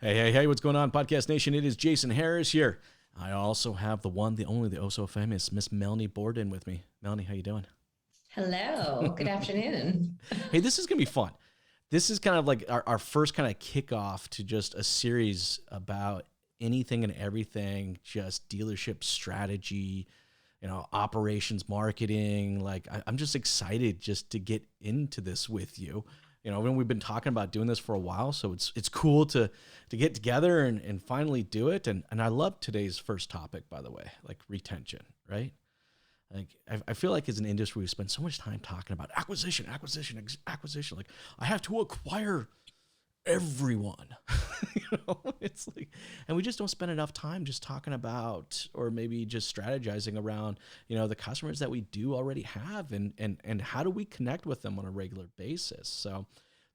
Hey, what's going on, Podcast Nation? It is Jason Harris here. I also have the one, the only, the oh so famous Miss Melanie Borden with me. Melanie, how you doing? Hello, good afternoon. Hey, this is going to be fun. This is kind of like our first kind of kickoff to just a series about anything and everything, just dealership strategy, operations marketing. I'm just excited just to get into this with you. When we've been talking about doing this for a while, so it's cool to get together and finally do it. And I love today's first topic, by the way, like retention, right? Like I feel like as an industry, we spend so much time talking about acquisition. Like I have to acquire everyone. It's like, and we just don't spend enough time just talking about, or maybe just strategizing around, the customers that we do already have, and how do we connect with them on a regular basis. So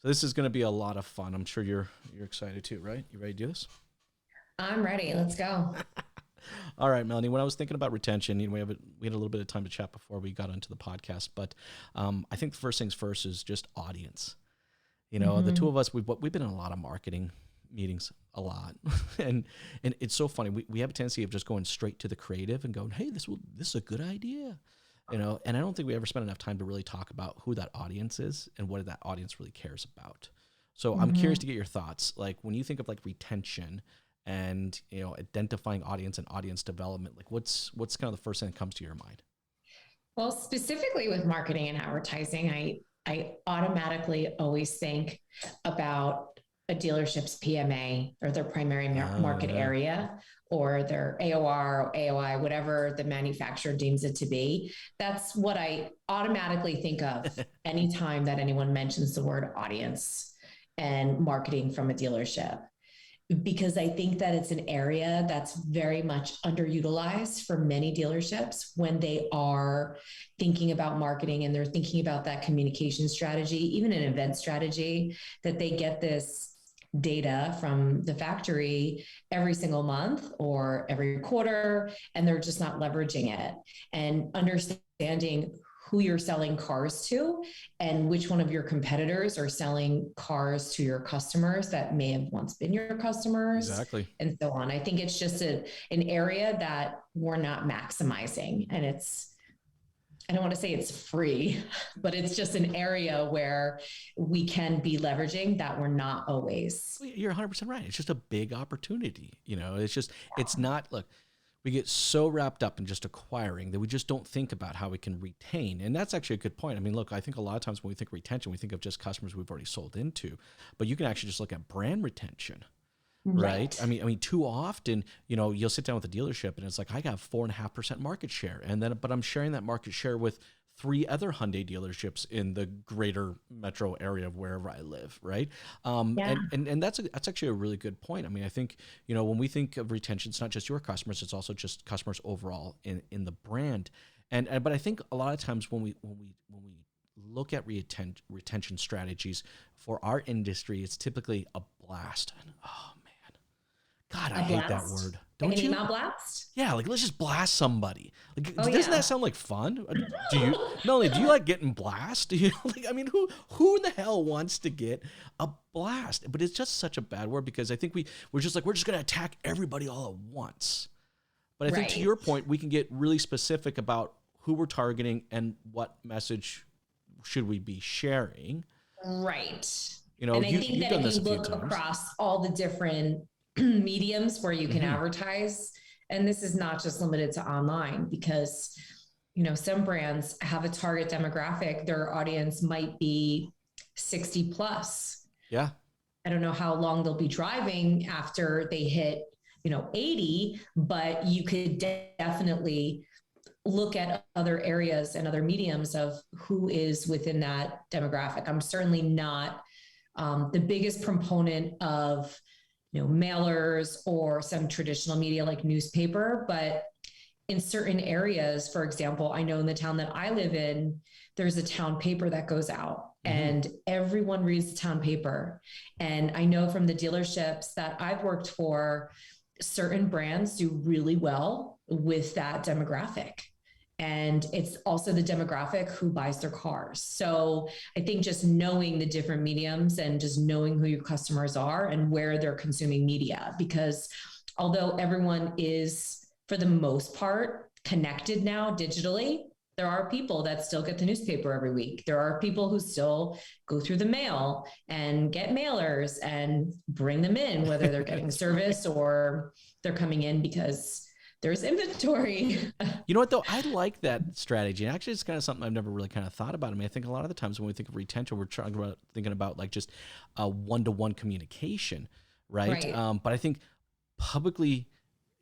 this is going to be a lot of fun. I'm sure you're excited too, right? You ready to do this? I'm ready. Let's go. All right, Melanie. When I was thinking about retention, we had a little bit of time to chat before we got into the podcast, but I think the first things first is just audience. The two of us, we've been in a lot of marketing meetings, a lot, and it's so funny. We have a tendency of just going straight to the creative and going, "Hey, this is a good idea," And I don't think we ever spend enough time to really talk about who that audience is and what that audience really cares about. So I'm curious to get your thoughts. Like when you think of like retention and identifying audience and audience development, like what's kind of the first thing that comes to your mind? Well, specifically with marketing and advertising, I automatically always think about a dealership's PMA or their primary market Yeah. area or their AOR or AOI, whatever the manufacturer deems it to be. That's what I automatically think of anytime that anyone mentions the word audience and marketing from a dealership, because I think that it's an area that's very much underutilized for many dealerships when they are thinking about marketing and they're thinking about that communication strategy, even an event strategy, that they get this data from the factory every single month or every quarter, and they're just not leveraging it and understanding who you're selling cars to and which one of your competitors are selling cars to your customers that may have once been your customers Exactly. and so on. I think it's just an area that we're not maximizing, and I don't want to say it's free, but it's just an area where we can be leveraging that we're not always. Well, you're 100% right. It's just a big opportunity. It's not, look, we get so wrapped up in just acquiring that we just don't think about how we can retain. And that's actually a good point. I mean, look, I think a lot of times when we think retention, we think of just customers we've already sold into, but you can actually just look at brand retention. Right. Right. I mean, too often, you'll sit down with a dealership and it's like, I got 4.5% market share. But I'm sharing that market share with three other Hyundai dealerships in the greater metro area of wherever I live. Right. Yeah. And that's actually a really good point. I mean, I think, when we think of retention, it's not just your customers, it's also just customers overall in the brand. But I think a lot of times when we look at retention strategies for our industry, it's typically a blast. Oh, God, I A hate that blast, word. like an Don't you? email blast. Yeah, like let's just blast somebody. Like, Oh doesn't yeah. that sound like fun? Do you, Melanie? Do you like getting blast? Do you like? I mean, who in the hell wants to get a blast? But it's just such a bad word because I think we're just gonna attack everybody all at once. But I think to Right. your point, we can get really specific about who we're targeting and what message should we be sharing. Right. And I think You've that done if this you a few look times. across all the different mediums where you can Hmm. advertise, and this is not just limited to online, because some brands have a target demographic, their audience might be 60 plus. Yeah. I don't know how long they'll be driving after they hit 80, but you could definitely look at other areas and other mediums of who is within that demographic. I'm certainly not the biggest proponent of mailers or some traditional media like newspaper, but in certain areas, for example, I know in the town that I live in, there's a town paper that goes out Hmm. and everyone reads the town paper. And I know from the dealerships that I've worked for, certain brands do really well with that demographic. And it's also the demographic who buys their cars. So I think just knowing the different mediums and just knowing who your customers are and where they're consuming media, because although everyone is, for the most part, connected now digitally, there are people that still get the newspaper every week. There are people who still go through the mail and get mailers and bring them in, whether they're getting service or they're coming in because there's inventory. You know what, though? I like that strategy. And actually, it's kind of something I've never really kind of thought about. I mean, I think a lot of the times when we think of retention, we're thinking about like just one-to-one communication, right? But I think publicly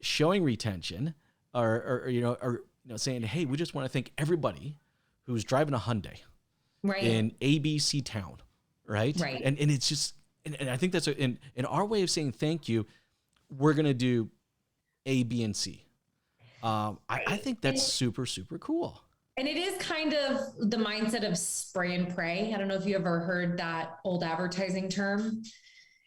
showing retention or saying, hey, we just want to thank everybody who's driving a Hyundai in ABC town, right? And it's just, and I think that's in our way of saying thank you, we're going to do A, B, and C. I think that's super, super cool. And it is kind of the mindset of spray and pray. I don't know if you ever heard that old advertising term.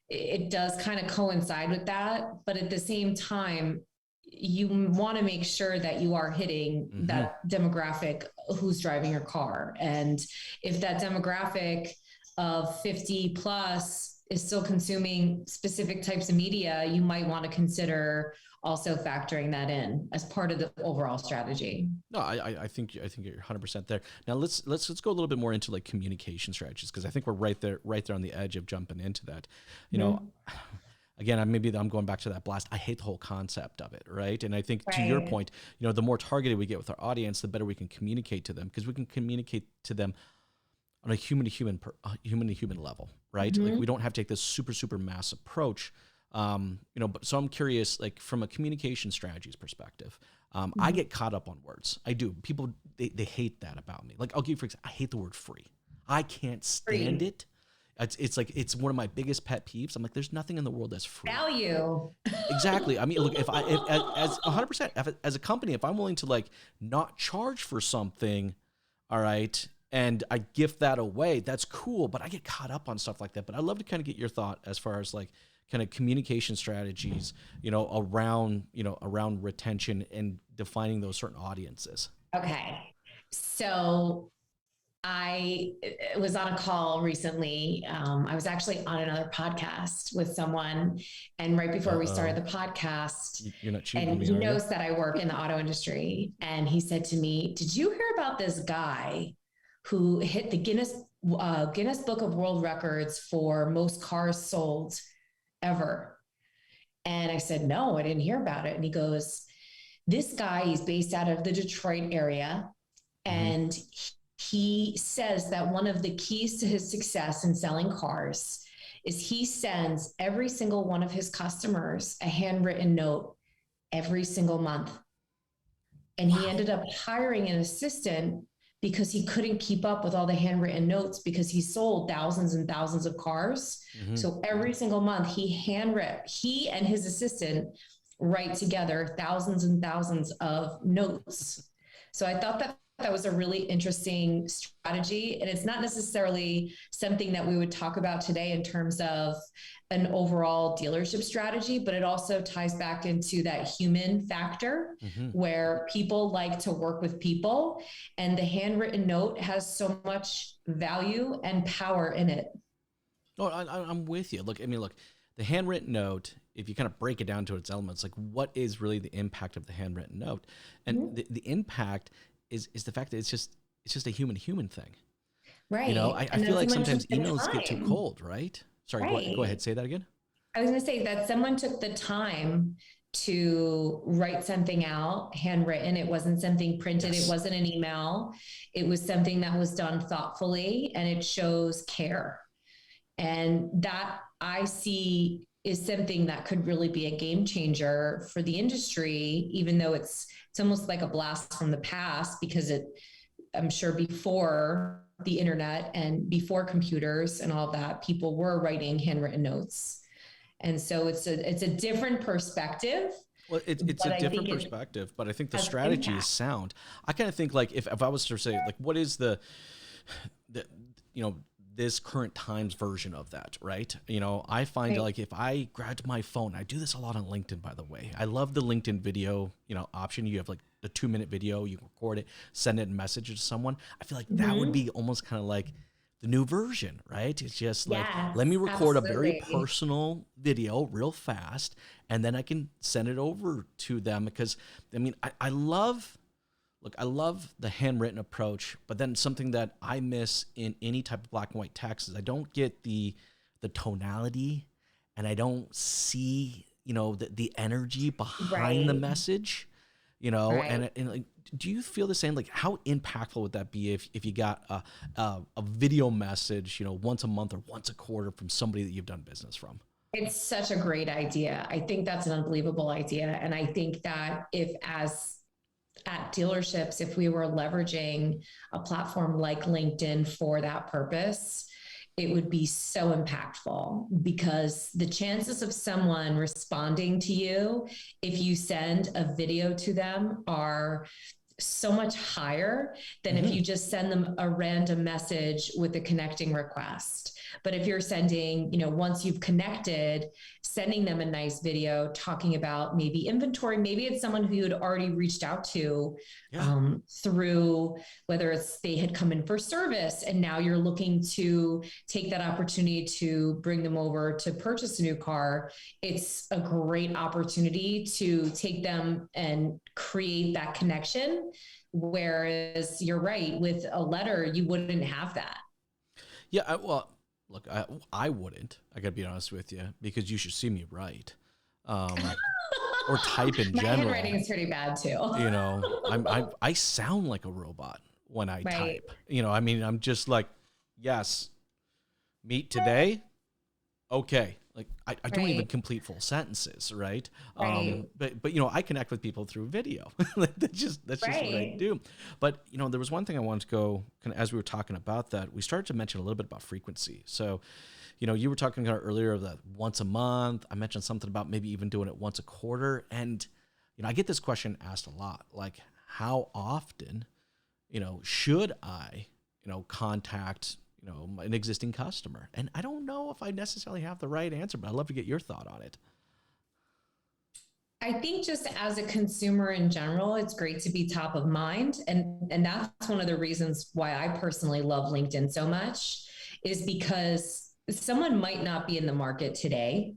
It does kind of coincide with that. But at the same time, you want to make sure that you are hitting that demographic who's driving your car. And if that demographic of 50 plus is still consuming specific types of media, you might want to consider also factoring that in as part of the overall strategy. No, I think you're 100% there. Now let's go a little bit more into like communication strategies, because I think we're right there on the edge of jumping into that. You know, again, maybe I'm going back to that blast. I hate the whole concept of it, right? And I think to your point, you know, the more targeted we get with our audience, the better we can communicate to them, because we can communicate to them on a human to human level, right? Like we don't have to take this super mass approach. But so I'm curious, like from a communication strategies perspective, I get caught up on words. I do. People, they hate that about me. Like I'll give you, for example, I hate the word free. I can't stand it. It's like, it's one of my biggest pet peeves. I'm like, there's nothing in the world that's free. Value. Exactly. I mean, look, if as 100%, as a company, if I'm willing to like not charge for something, all right, and I gift that away, that's cool. But I get caught up on stuff like that. But I'd love to kind of get your thought as far as like kind of communication strategies, around retention and defining those certain audiences. Okay. So I was on a call recently. I was actually on another podcast with someone, and right before we started the podcast, you're not cheating, and he knows that I work in the auto industry, and he said to me, "Did you hear about this guy who hit the Guinness Book of World Records for most cars sold ever?" And I said, "No, I didn't hear about it." And he goes, "This guy is based out of the Detroit area, and he says that one of the keys to his success in selling cars is he sends every single one of his customers a handwritten note every single month." And he ended up hiring an assistant because he couldn't keep up with all the handwritten notes, because he sold thousands and thousands of cars. So every single month he and his assistant write together thousands and thousands of notes. So I thought that was a really interesting strategy. And it's not necessarily something that we would talk about today in terms of an overall dealership strategy, but it also ties back into that human factor where people like to work with people, and the handwritten note has so much value and power in it. Oh, I'm with you. Look, the handwritten note, if you kind of break it down to its elements, like what is really the impact of the handwritten note? And the impact is the fact that it's just a human thing. Right. I feel like sometimes emails get too cold, right? Sorry, go ahead. Say that again. I was going to say that someone took the time to write something out handwritten. It wasn't something printed. It wasn't an email. It was something that was done thoughtfully, and it shows care. And that I see is something that could really be a game changer for the industry, even though it's almost like a blast from the past, because I'm sure before the internet and before computers and all that, people were writing handwritten notes. And so it's a different perspective. Well, it's a different perspective, but I think the strategy is sound. I kind of think like if I was to say like, what is the this current times version of that, right? I find Right. like if I grabbed my phone, I do this a lot on LinkedIn, by the way. I love the LinkedIn video, option. You have like a 2-minute video, you can record it, send it in message to someone. I feel like that would Mhm. be almost kind of like the new version, right? It's just like, let me Yes, record a very absolutely. personal video real fast, and then I can send it over to them because I love look, I love the handwritten approach, but then something that I miss in any type of black and white text is I don't get the tonality, and I don't see, the energy behind the Right. message, Right. and like, do you feel the same? Like, how impactful would that be if you got a video message, once a month or once a quarter from somebody that you've done business from? It's such a great idea. I think that's an unbelievable idea. And I think that if, as at dealerships, if we were leveraging a platform like LinkedIn for that purpose, it would be so impactful because the chances of someone responding to you if you send a video to them are so much higher than if Mm-hmm. you just send them a random message with a connecting request. But if you're sending, once you've connected, sending them a nice video talking about maybe inventory, maybe it's someone who you had already reached out to Yeah. through whether it's they had come in for service and now you're looking to take that opportunity to bring them over to purchase a new car. It's a great opportunity to take them and create that connection. Whereas you're right, with a letter, you wouldn't have that. Yeah. Well, look, I wouldn't. I gotta be honest with you because you should see me write, or type in My handwriting general. is pretty bad too. I sound like a robot when I Right. type. I'm just like, yes, meet today. Okay. Like I don't even Right. complete full sentences, right? Right. But I connect with people through video. Like, that's just what I Right. do. But there was one thing I wanted to go kind of as we were talking about that. We started to mention a little bit about frequency. So, you were talking kind of earlier of that once a month. I mentioned something about maybe even doing it once a quarter. And I get this question asked a lot, like how often, should I, contact, an existing customer? And I don't know if I necessarily have the right answer, but I'd love to get your thought on it. I think just as a consumer in general, it's great to be top of mind. And that's one of the reasons why I personally love LinkedIn so much is because someone might not be in the market today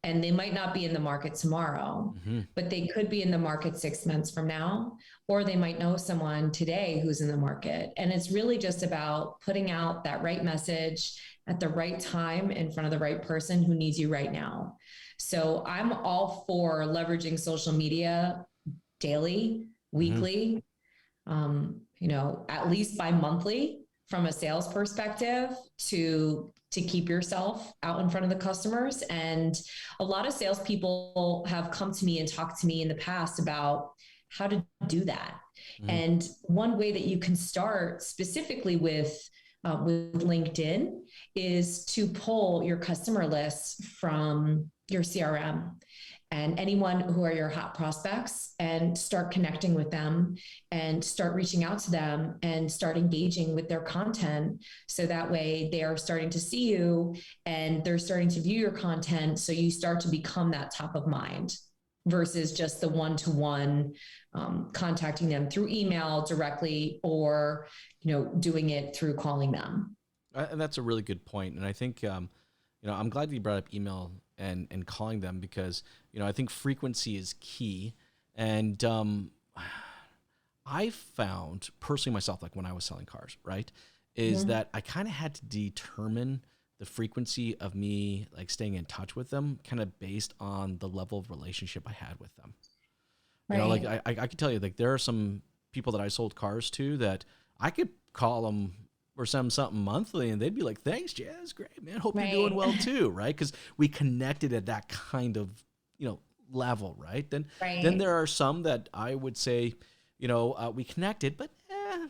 and they might not be in the market tomorrow, Mm-hmm. but they could be in the market 6 months from now, or they might know someone today who's in the market. And it's really just about putting out that right message at the right time in front of the right person who needs you right now. So I'm all for leveraging social media daily, Mm-hmm. weekly, at least bi-monthly from a sales perspective to keep yourself out in front of the customers. And a lot of salespeople have come to me and talked to me in the past about how to do that. Mm-hmm. And one way that you can start specifically with LinkedIn is to pull your customer lists from your CRM and anyone who are your hot prospects and start connecting with them and start reaching out to them and start engaging with their content. So that way they are starting to see you and they're starting to view your content. So you start to become that top of mind versus just the one-to-one contacting them through email directly or doing it through calling them. And that's a really good point. And I think, I'm glad that you brought up email and calling them because, I think frequency is key. And I found personally myself, like when I was selling cars, right, is Mm-hmm. that I kind of had to determine the frequency of me like staying in touch with them kind of based on the level of relationship I had with them. Like Right. I could tell you, like there are some people that I sold cars to that I could call them or send them something monthly, and they'd be like, "Thanks, Jazz, great man. Hope you're doing Right. well too." Right? Because we connected at that kind of level, right? Then Right. there are some that I would say, we connected, but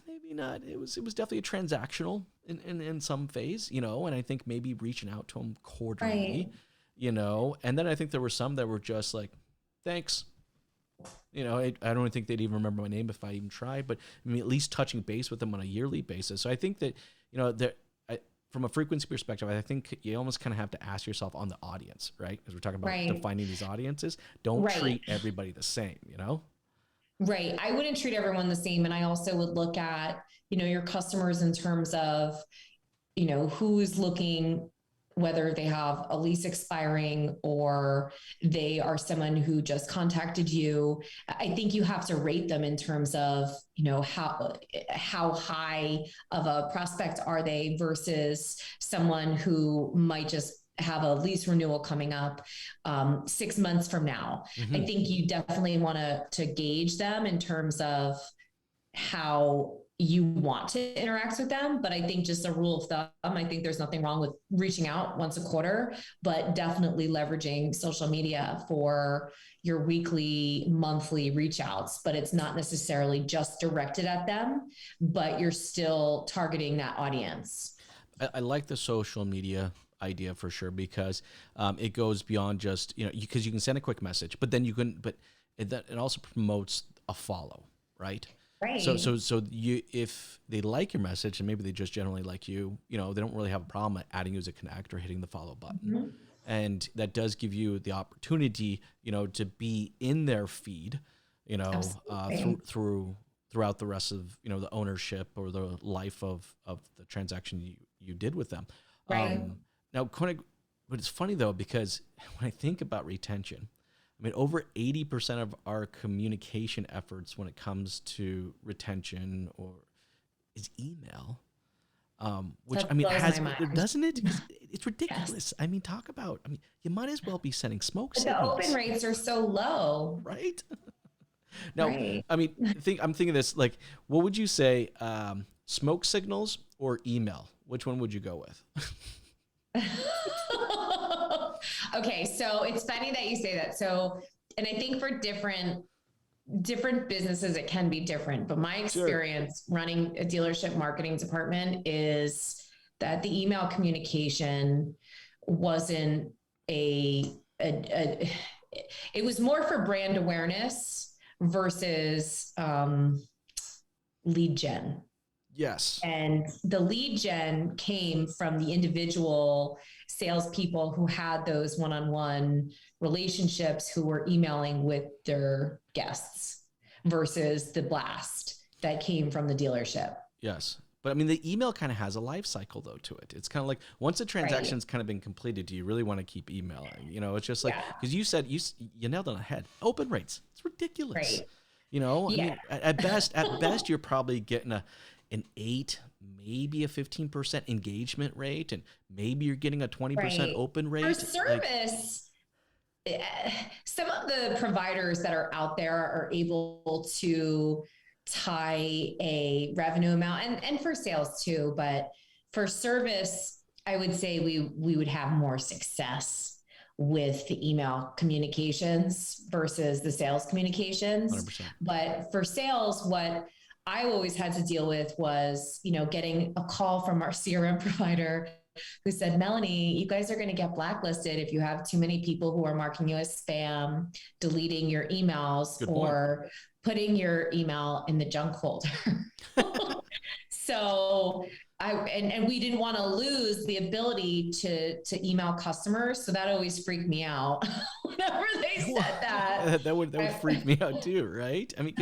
maybe not. It was definitely a transactional in some phase, and I think maybe reaching out to them quarterly, Right. and then I think there were some that were just like, "Thanks." I don't think they'd even remember my name if I even tried, but at least touching base with them on a yearly basis. So I think that, there, from a frequency perspective, I think you almost kind of have to ask yourself on the audience, right? As we're talking about Right. defining these audiences, don't Right. treat everybody the same, you know? Right. I wouldn't treat everyone the same. And I also would look at, your customers in terms of, who's looking, whether they have a lease expiring or they are someone who just contacted you. I think you have to rate them in terms of, how high of a prospect are they versus someone who might just have a lease renewal coming up 6 months from now. I Mm-hmm. think you definitely want to gauge them in terms of how you want to interact with them. But I think just a rule of thumb, I think there's nothing wrong with reaching out once a quarter, but definitely leveraging social media for your weekly, monthly reach outs. But it's not necessarily just directed at them, but you're still targeting that audience. I like the social media idea for sure because it goes beyond just, because you can send a quick message, but then it also promotes a follow, right? So, Right. if they like your message and maybe they just generally like you, they don't really have a problem at adding you as a connect or hitting the follow button. Mm-hmm. And that does give you the opportunity, to be in their feed, throughout the rest of, the ownership or the life of the transaction you did with them. Right. Now, but it's funny though, because when I think about retention, I mean, over 80% of our communication efforts when it comes to retention is email, which That blows my mind. doesn't it? It's ridiculous. Yes. I mean, you might as well be sending smoke But the open signals, rates are so low. right? Now, Right. I mean, I'm thinking this, like, what would you say, smoke signals or email? Which one would you go with? Okay, so it's funny that you say that. So, and I think for different businesses it can be different, but my Sure. experience running a dealership marketing department is that the email communication wasn't a it was more for brand awareness versus lead gen. Yes. And the lead gen came from the individual salespeople who had those one on one relationships who were emailing with their guests versus the blast that came from the delership. Yes. But I mean, the email kind of has a life cycle though to it. It's kind of like once the Right. transaction's kind of been completed, do you really want to keep emailing? It's just like, Yeah. because you said you nailed it on the head. Open rates. It's ridiculous. Right. I Yeah. mean, at best, you're probably getting an 8, maybe a 15% engagement rate, and maybe you're getting a 20% Right. open For rate. Like, service, some of the providers that are out there are able to tie a revenue amount and for sales too, but for service, I would say we would have more success with the email communications versus the sales communications. 100%. But for sales, what I always had to deal with was, getting a call from our CRM provider who said, Melanie, you guys are going to get blacklisted if you have too many people who are marking you as spam, deleting your emails, Good point. or putting your email in the junk folder. So and we didn't want to lose the ability to email customers. So that always freaked me out whenever they said that. That would freak me out too, right? I mean,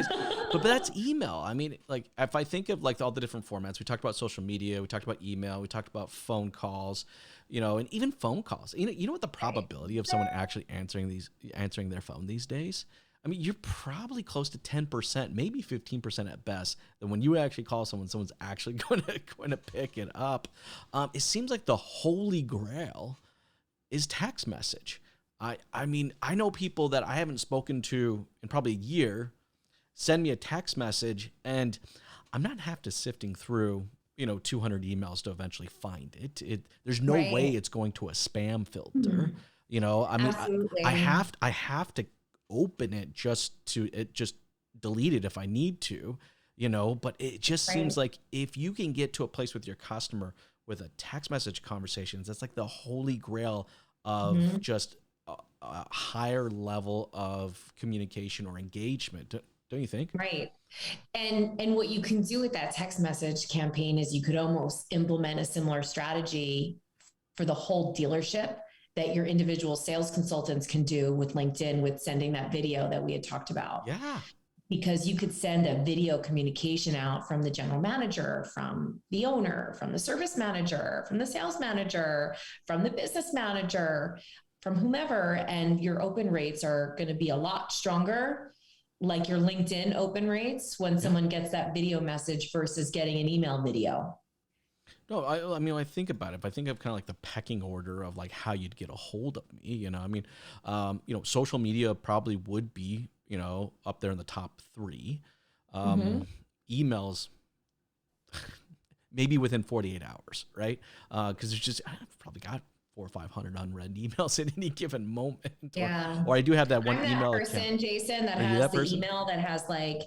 but that's email. I mean, like if I think of like all the different formats, we talked about social media, we talked about email, we talked about phone calls, and even phone calls. You know what the probability of someone actually answering their phone these days? I mean, you're probably close to 10%, maybe 15% at best. That when you actually call someone's actually going to pick it up. It seems like the holy grail is text message. I mean, I know people that I haven't spoken to in probably a year send me a text message, and I'm not half to sifting through 200 emails to eventually find it. There's no way Right. it's going to a spam filter. I mean, Absolutely. I have to open it just delete it if I need to, but it just seems Right. like if you can get to a place with your customer with a text message conversations, that's like the holy grail of Mhm. just a higher level of communication or engagement. Don't you think? Right. And what you can do with that text message campaign is you could almost implement a similar strategy for the whole dealership that your individual sales consultants can do with LinkedIn with sending that video that we had talked about. Yeah. Because you could send a video communication out from the general manager, from the owner, from the service manager, from the sales manager, from the business manager, from whomever, and your open rates are going to be a lot stronger, like your LinkedIn open rates when someone gets that video message versus getting an email video. No, I mean, I think about it. If I think of kind of like the pecking order of like how you'd get a hold of me, I mean, social media probably would be, up there in the top three. Emails, maybe within 48 hours, right? Because I've probably got 400 or 500 unread emails at any given moment. Yeah. Or I do have that one I'm that email person, account. Jason, that Are you has that the person? email that has like,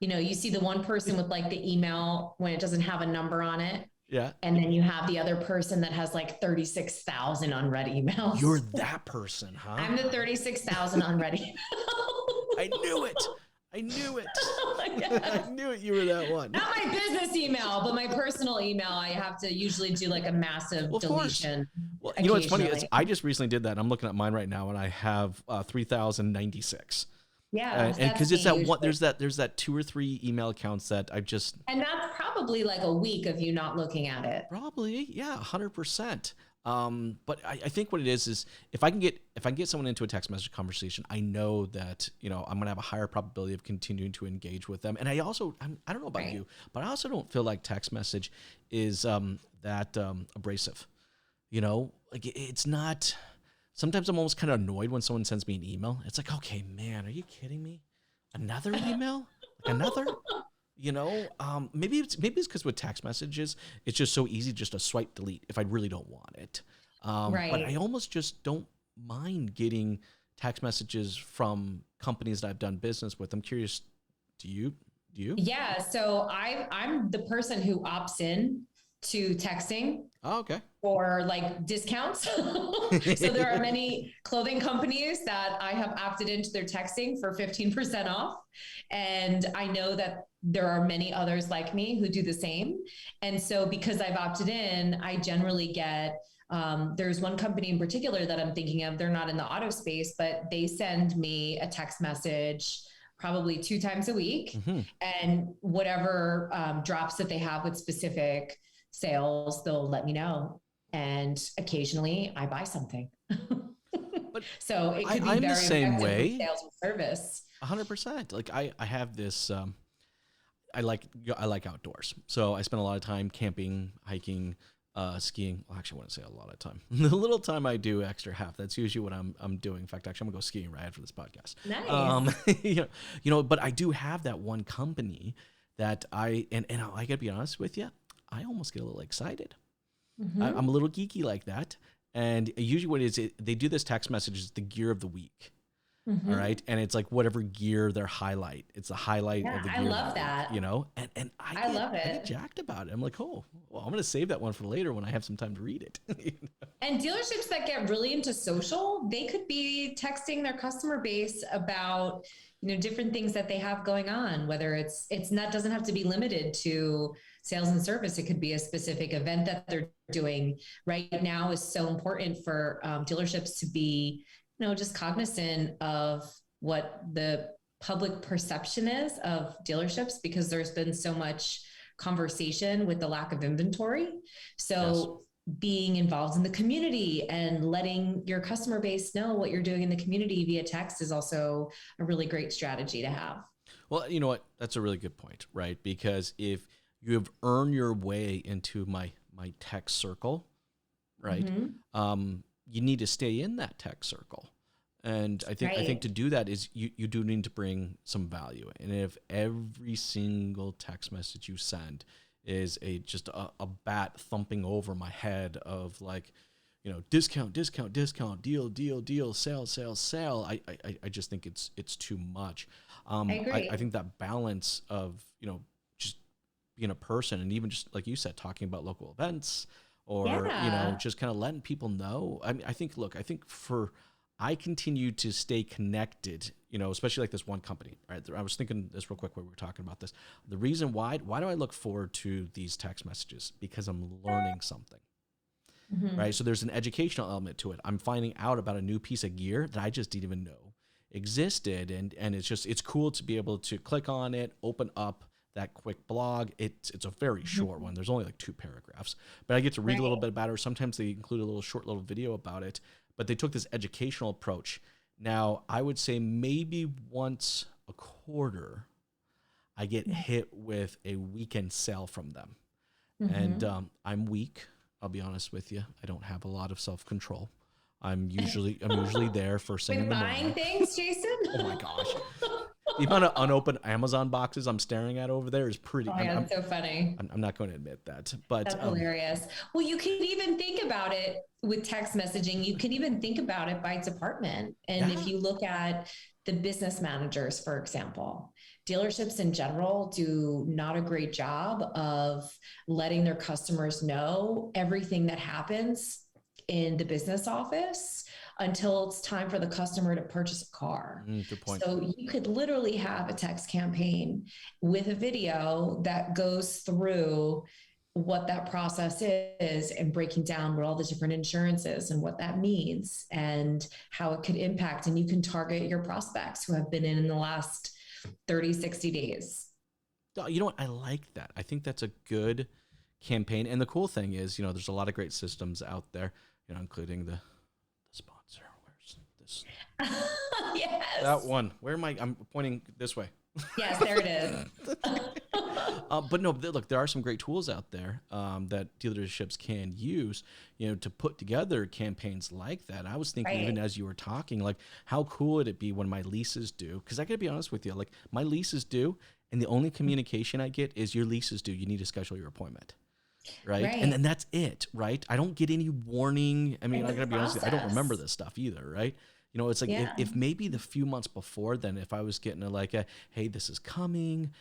you see the one person with like the email when it doesn't have a number on it. Yeah. And then you have the other person that has like 36,000 unread emails. You're that person, huh? I'm the 36,000 unread emails. I knew it. I knew it. I knew it. You were that one. Not my business email, but my personal email. I have to usually do like a massive deletion. Well, you know what's funny? I just recently did that. And I'm looking at mine right now, and I have 3,096. Yeah, and because it's that one, there's that 2 or 3 email accounts that I've just. And that's probably like a week of you not looking at it. Probably, yeah, 100%. But I think what it is if I can get someone into a text message conversation, I know that, I'm going to have a higher probability of continuing to engage with them. And I don't know about you, but I also don't feel like text message is that abrasive. Like it's not. Sometimes I'm almost kind of annoyed when someone sends me an email. It's like, okay, man, are you kidding me? Another email? Like another? Maybe it's because with text messages, it's just so easy just to swipe delete if I really don't want it. Right. But I almost just don't mind getting text messages from companies that I've done business with. I'm curious, do you? Yeah. So I'm the person who opts in to texting. Oh, okay. For like discounts. So there are many clothing companies that I have opted into their texting for 15% off. And I know that there are many others like me who do the same. And so because I've opted in, I generally get, there's one company in particular that I'm thinking of. They're not in the auto space, but they send me a text message probably 2 times a week. And whatever drops that they have with specific sales, they'll let me know. And occasionally I buy something. But so it could be I'm very the same effective way. with sales and service. 100%. Like I have this, I like outdoors. So I spend a lot of time camping, hiking, skiing. Well, actually I wouldn't say a lot of time. The little time I do extra half, that's usually what I'm doing. In fact, actually I'm gonna go skiing right after this podcast. Nice. But I do have that one company that I gotta be honest with you, I almost get a little excited. I'm a little geeky like that. And usually what it is, they do this text message is the gear of the week. All right. And it's like whatever gear they're highlight. It's the highlight of the gear. I love that. Week, and I love it. I get jacked about it. I'm like, oh, well, I'm going to save that one for later when I have some time to read it. And dealerships that get really into social, they could be texting their customer base about, different things that they have going on, whether it's not, doesn't have to be limited to sales and service. It could be a specific event that they're doing right now is so important for dealerships to be, just cognizant of what the public perception is of dealerships, because there's been so much conversation with the lack of inventory. So being involved in the community and letting your customer base know what you're doing in the community via text is also a really great strategy to have. Well, you know what? That's a really good point, right? Because if you have earned your way into my tech circle, right? You need to stay in that tech circle. And I think to do that is you do need to bring some value. And if every single text message you send is just a bat thumping over my head of like, discount, deal, sale. I just think it's too much. I agree. I think that balance of, just being a person and even just like you said, talking about local events or, just kind of letting people know. I mean, I think I continue to stay connected especially like this one company, right? I was thinking this real quick when we were talking about this. The reason why do I look forward to these text messages? Because I'm learning something, right? So there's an educational element to it. I'm finding out about a new piece of gear that I just didn't even know existed. And it's cool to be able to click on it, open up that quick blog. It's a very short one. There's only like 2 paragraphs, but I get to read a little bit about it. Or sometimes they include a little short little video about it, but they took this educational approach. Now I would say maybe once a quarter, I get hit with a weekend sale from them. And I'm weak. I'll be honest with you. I don't have a lot of self-control. I'm usually there first thing in the morning. Buying things, Jason? Oh my gosh. The amount of unopened Amazon boxes I'm staring at over there is pretty. Oh, yeah, that's so funny. I'm not going to admit that, but that's hilarious. Well, you can even think about it with text messaging. You can even think about it by department. And if you look at the business managers, for example, dealerships in general do not a great job of letting their customers know everything that happens in the business office until it's time for the customer to purchase a car. Good point. So you could literally have a text campaign with a video that goes through what that process is and breaking down what all the different insurances and what that means and how it could impact. And you can target your prospects who have been in the last 30, 60 days. You know what? I like that. I think that's a good campaign. And the cool thing is, there's a lot of great systems out there, including the sponsor. Where's this? Yes. That one. Where am I? I'm pointing this way. Yes, there it is. But no, look, there are some great tools out there that dealerships can use, to put together campaigns like that. I was thinking, even as you were talking, like, how cool would it be when my lease is due? Because I got to be honest with you, like, my lease is due, and the only communication I get is your lease is due. You need to schedule your appointment. Right. And then that's it. Right. I don't get any warning. I mean, I got to be honest with you, I don't remember this stuff either. Right. It's like if maybe the few months before then, if I was getting hey, this is coming,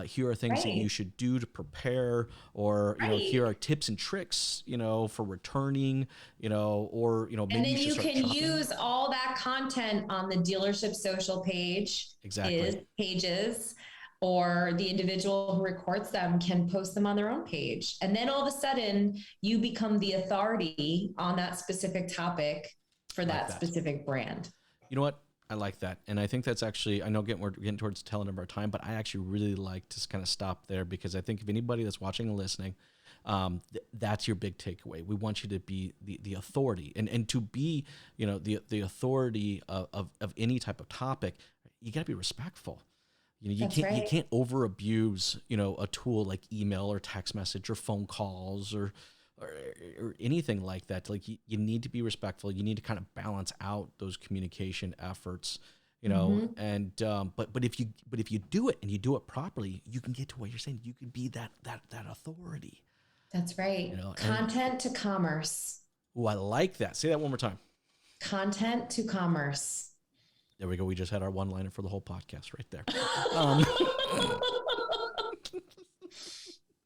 here are things that you should do to prepare, or, here are tips and tricks, for returning, or, maybe and then you can use all that content on the dealership social page. Exactly. Pages, or the individual who records them can post them on their own page. And then all of a sudden you become the authority on that specific topic for that specific brand. You know what? I like that. And I think that's actually, I know we're getting towards the tail end of our time, but I actually really like to kind of stop there, because I think if anybody that's watching and listening, that's your big takeaway. We want you to be the authority, and to be, the authority of any type of topic. You got to be respectful. You can't over abuse, a tool like email or text message or phone calls or anything like that. Like, you need to be respectful. You need to kind of balance out those communication efforts, and but if you do it and you do it properly, you can get to what you're saying. You can be that authority. That's right. Content to commerce. Oh, I like that. Say that one more time. Content to commerce. There we go. We just had our one-liner for the whole podcast right there.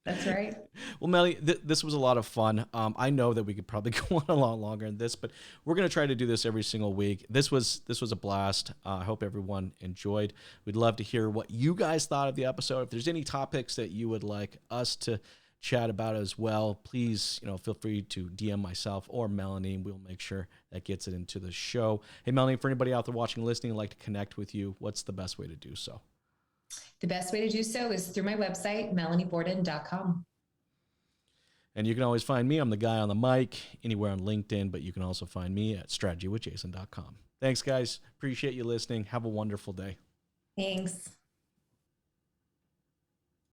That's right. Well, Melanie, this was a lot of fun. I know that we could probably go on a lot longer than this, but we're going to try to do this every single week. This was a blast. I hope everyone enjoyed. We'd love to hear what you guys thought of the episode. If there's any topics that you would like us to chat about as well, please, feel free to DM myself or Melanie. We'll make sure that gets it into the show. Hey, Melanie, for anybody out there watching and listening and like to connect with you, what's the best way to do so? The best way to do so is through my website, melanieborden.com. And you can always find me. I'm the guy on the mic anywhere on LinkedIn, but you can also find me at strategywithjason.com. Thanks, guys. Appreciate you listening. Have a wonderful day. Thanks.